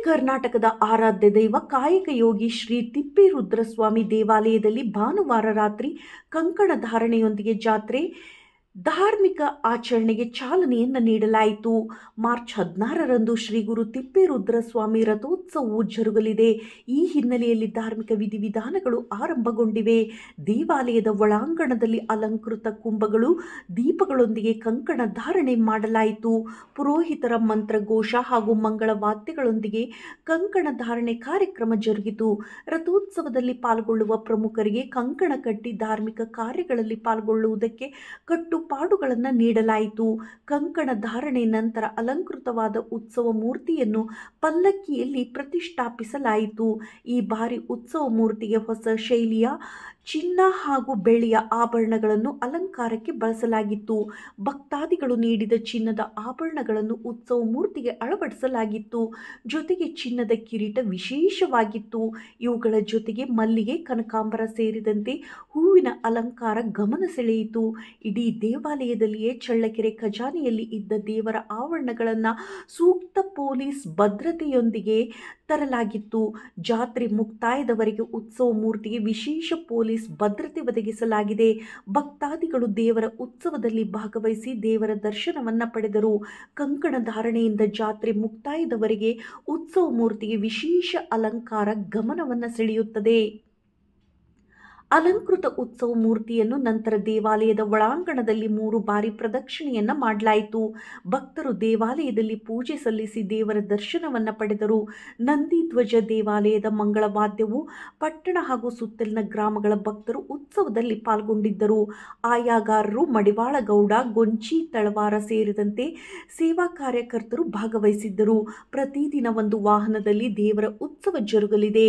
ಕರ್ನಾಟಕದ ಆರಾಧ್ಯ ದೈವ ಕಾಯಕ ಯೋಗಿ ಶ್ರೀ ತಿಪ್ಪೇರುದ್ರಸ್ವಾಮಿ ದೇವಾಲಯದಲ್ಲಿ ಭಾನುವಾರ ರಾತ್ರಿ ಕಂಕಣ ಧಾರಣೆಯೊಂದಿಗೆ ಜಾತ್ರೆ ಧಾರ್ಮಿಕ ಆಚರಣೆಗೆ ಚಾಲನೆಯನ್ನು ನೀಡಲಾಯಿತು. ಮಾರ್ಚ್ 16ರಂದು ಶ್ರೀ ಗುರು ತಿಪ್ಪೇರುದ್ರಸ್ವಾಮಿ ರಥೋತ್ಸವವು ಜರುಗಲಿದೆ. ಈ ಹಿನ್ನೆಲೆಯಲ್ಲಿ ಧಾರ್ಮಿಕ ವಿಧಿವಿಧಾನಗಳು ಆರಂಭಗೊಂಡಿವೆ. ದೇವಾಲಯದ ಒಳಾಂಗಣದಲ್ಲಿ ಅಲಂಕೃತ ಕುಂಭಗಳು, ದೀಪಗಳೊಂದಿಗೆ ಕಂಕಣ ಧಾರಣೆ ಮಾಡಲಾಯಿತು. ಪುರೋಹಿತರ ಮಂತ್ರಘೋಷ ಹಾಗೂ ಮಂಗಳ ವಾದ್ಯಗಳೊಂದಿಗೆ ಕಂಕಣ ಧಾರಣೆ ಕಾರ್ಯಕ್ರಮ ಜರುಗಿತು. ರಥೋತ್ಸವದಲ್ಲಿ ಪಾಲ್ಗೊಳ್ಳುವ ಪ್ರಮುಖರಿಗೆ ಕಂಕಣ ಕಟ್ಟಿ ಧಾರ್ಮಿಕ ಕಾರ್ಯಗಳಲ್ಲಿ ಪಾಲ್ಗೊಳ್ಳುವುದಕ್ಕೆ ಕಟ್ಟುಪಾಡುಗಳನ್ನು ನೀಡಲಾಯಿತು. ಕಂಕಣ ಧಾರಣೆ ನಂತರ ಅಲಂಕೃತವಾದ ಉತ್ಸವ ಮೂರ್ತಿಯನ್ನು ಪಲ್ಲಕ್ಕಿಯಲ್ಲಿ ಪ್ರತಿಷ್ಠಾಪಿಸಲಾಯಿತು. ಈ ಬಾರಿ ಉತ್ಸವ ಮೂರ್ತಿಗೆ ಹೊಸ ಶೈಲಿಯ ಚಿನ್ನ ಹಾಗೂ ಬೆಳ್ಳಿಯ ಆಭರಣಗಳನ್ನು ಅಲಂಕಾರಕ್ಕೆ ಬಳಸಲಾಗಿತ್ತು. ಭಕ್ತಾದಿಗಳು ನೀಡಿದ ಚಿನ್ನದ ಆಭರಣಗಳನ್ನು ಉತ್ಸವ ಮೂರ್ತಿಗೆ ಅಳವಡಿಸಲಾಗಿತ್ತು. ಜೊತೆಗೆ ಚಿನ್ನದ ಕಿರೀಟ ವಿಶೇಷವಾಗಿತ್ತು. ಇವುಗಳ ಜೊತೆಗೆ ಮಲ್ಲಿಗೆ, ಕನಕಾಂಬರ ಸೇರಿದಂತೆ ಹೂವಿನ ಅಲಂಕಾರ ಗಮನ ಸೆಳೆಯಿತು. ಇಡೀ ದೇವಾಲಯದಲ್ಲಿಯೇ ಚಳ್ಳಕೆರೆ ಖಜಾನೆಯಲ್ಲಿ ಇದ್ದ ದೇವರ ಆವರಣಗಳನ್ನು ಸೂಕ್ತ ಪೊಲೀಸ್ ಭದ್ರತೆಯೊಂದಿಗೆ ತರಲಾಗಿತ್ತು. ಜಾತ್ರೆ ಮುಕ್ತಾಯದವರೆಗೆ ಉತ್ಸವ ಮೂರ್ತಿಗೆ ವಿಶೇಷ ಪೊಲೀಸ್ ಭದ್ರತೆ ಒದಗಿಸಲಾಗಿದೆ. ಭಕ್ತಾದಿಗಳು ದೇವರ ಉತ್ಸವದಲ್ಲಿ ಭಾಗವಹಿಸಿ ದೇವರ ದರ್ಶನವನ್ನು ಪಡೆದರು. ಕಂಕಣ ಧಾರಣೆಯಿಂದ ಜಾತ್ರೆ ಮುಕ್ತಾಯದವರೆಗೆ ಉತ್ಸವ ಮೂರ್ತಿಗೆ ವಿಶೇಷ ಅಲಂಕಾರ ಗಮನವನ್ನು ಸೆಳೆಯುತ್ತದೆ. ಅಲಂಕೃತ ಉತ್ಸವ ಮೂರ್ತಿಯನ್ನು ನಂತರ ದೇವಾಲಯದ ಒಳಾಂಗಣದಲ್ಲಿ 3 ಬಾರಿ ಪ್ರದಕ್ಷಿಣೆಯನ್ನು ಮಾಡಲಾಯಿತು. ಭಕ್ತರು ದೇವಾಲಯದಲ್ಲಿ ಪೂಜೆ ಸಲ್ಲಿಸಿ ದೇವರ ದರ್ಶನವನ್ನು ಪಡೆದರು. ನಂದಿಧ್ವಜ ದೇವಾಲಯದ ಮಂಗಳವಾದ್ಯವು ಪಟ್ಟಣ ಹಾಗೂ ಸುತ್ತಲಿನ ಗ್ರಾಮಗಳ ಭಕ್ತರು ಉತ್ಸವದಲ್ಲಿ ಪಾಲ್ಗೊಂಡಿದ್ದರು. ಆಯಾಗಾರರು, ಮಡಿವಾಳಗೌಡ, ಗೊಂಚಿ, ತಳವಾರ ಸೇರಿದಂತೆ ಸೇವಾ ಕಾರ್ಯಕರ್ತರು ಭಾಗವಹಿಸಿದ್ದರು. ಪ್ರತಿದಿನ ಒಂದು ವಾಹನದಲ್ಲಿ ದೇವರ ಉತ್ಸವ ಜರುಗಲಿದೆ.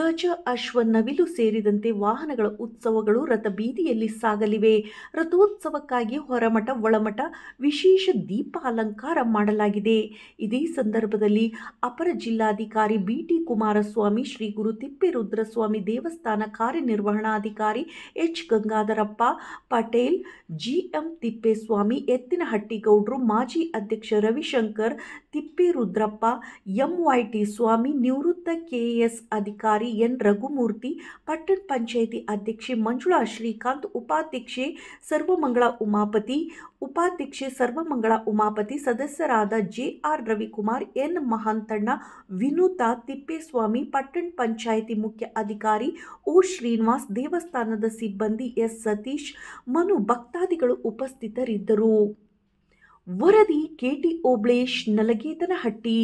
ಗಜ, ಅಶ್ವ, ನವಿಲು ಸೇರಿದಂತೆ ವಾಹನಗಳ ಉತ್ಸವಗಳು ರಥಬೀದಿಯಲ್ಲಿ ಸಾಗಲಿವೆ. ರಥೋತ್ಸವಕ್ಕಾಗಿ ಹೊರಮಠ, ಒಳಮಠ ವಿಶೇಷ ದೀಪ ಅಲಂಕಾರ ಮಾಡಲಾಗಿದೆ. ಇದೇ ಸಂದರ್ಭದಲ್ಲಿ ಅಪರ ಜಿಲ್ಲಾಧಿಕಾರಿ BT ಕುಮಾರಸ್ವಾಮಿ, ಶ್ರೀ ಗುರು ತಿಪ್ಪೇರುದ್ರಸ್ವಾಮಿ ದೇವಸ್ಥಾನ ಕಾರ್ಯನಿರ್ವಹಣಾಧಿಕಾರಿ H ಗಂಗಾಧರಪ್ಪ ಪಟೇಲ್, GM ತಿಪ್ಪೇಸ್ವಾಮಿ, ಎತ್ತಿನಹಟ್ಟಿಗೌಡರು, ಮಾಜಿ ಅಧ್ಯಕ್ಷ ರವಿಶಂಕರ್ ತಿಪ್ಪೇರುದ್ರಪ್ಪ, MYT ಸ್ವಾಮಿ, ನಿವೃತ್ತ KS ಅಧಿಕಾರಿ N ರಘುಮೂರ್ತಿ, ಪಟ್ಟಣ ಪಂಚಾಯಿತಿ ಅಧ್ಯಕ್ಷೆ ಮಂಜುಳಾ ಶ್ರೀಕಾಂತ್, ಉಪಾಧ್ಯಕ್ಷೆ ಸರ್ವಮಂಗಳ ಉಮಾಪತಿ, ಸದಸ್ಯರಾದ JR ರವಿಕುಮಾರ್, N ಮಹಾಂತಣ್ಣ, ವಿನುತಾ ತಿಪ್ಪೇಸ್ವಾಮಿ, ಪಟ್ಟಣ ಪಂಚಾಯಿತಿ ಮುಖ್ಯ ಅಧಿಕಾರಿ O ಶ್ರೀನಿವಾಸ್, ದೇವಸ್ಥಾನದ ಸಿಬ್ಬಂದಿ S ಸತೀಶ್, ಮನು ಭಕ್ತಾದಿಗಳು ಉಪಸ್ಥಿತರಿದ್ದರು. ವರದಿ KT ಓಬ್ಳೇಶ್, ನಲಗೇತನಹಟ್ಟಿ.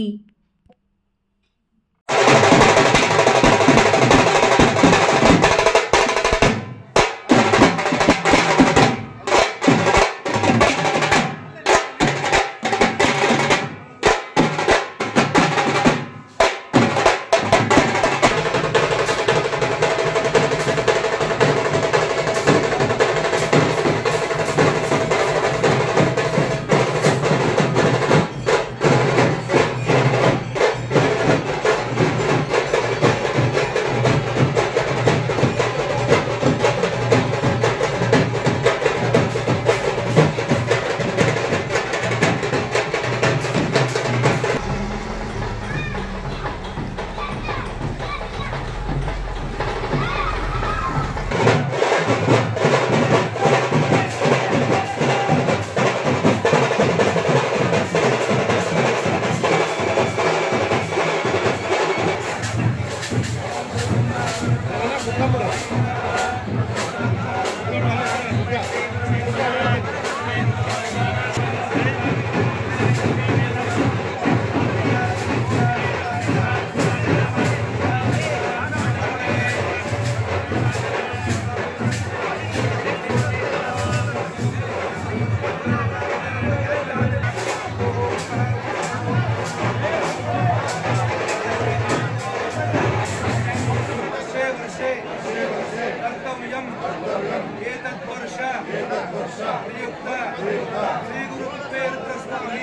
ಶ್ರೀ ಗುರು ತಿಪ್ಪೇರುದ್ರಸ್ವಾಮಿ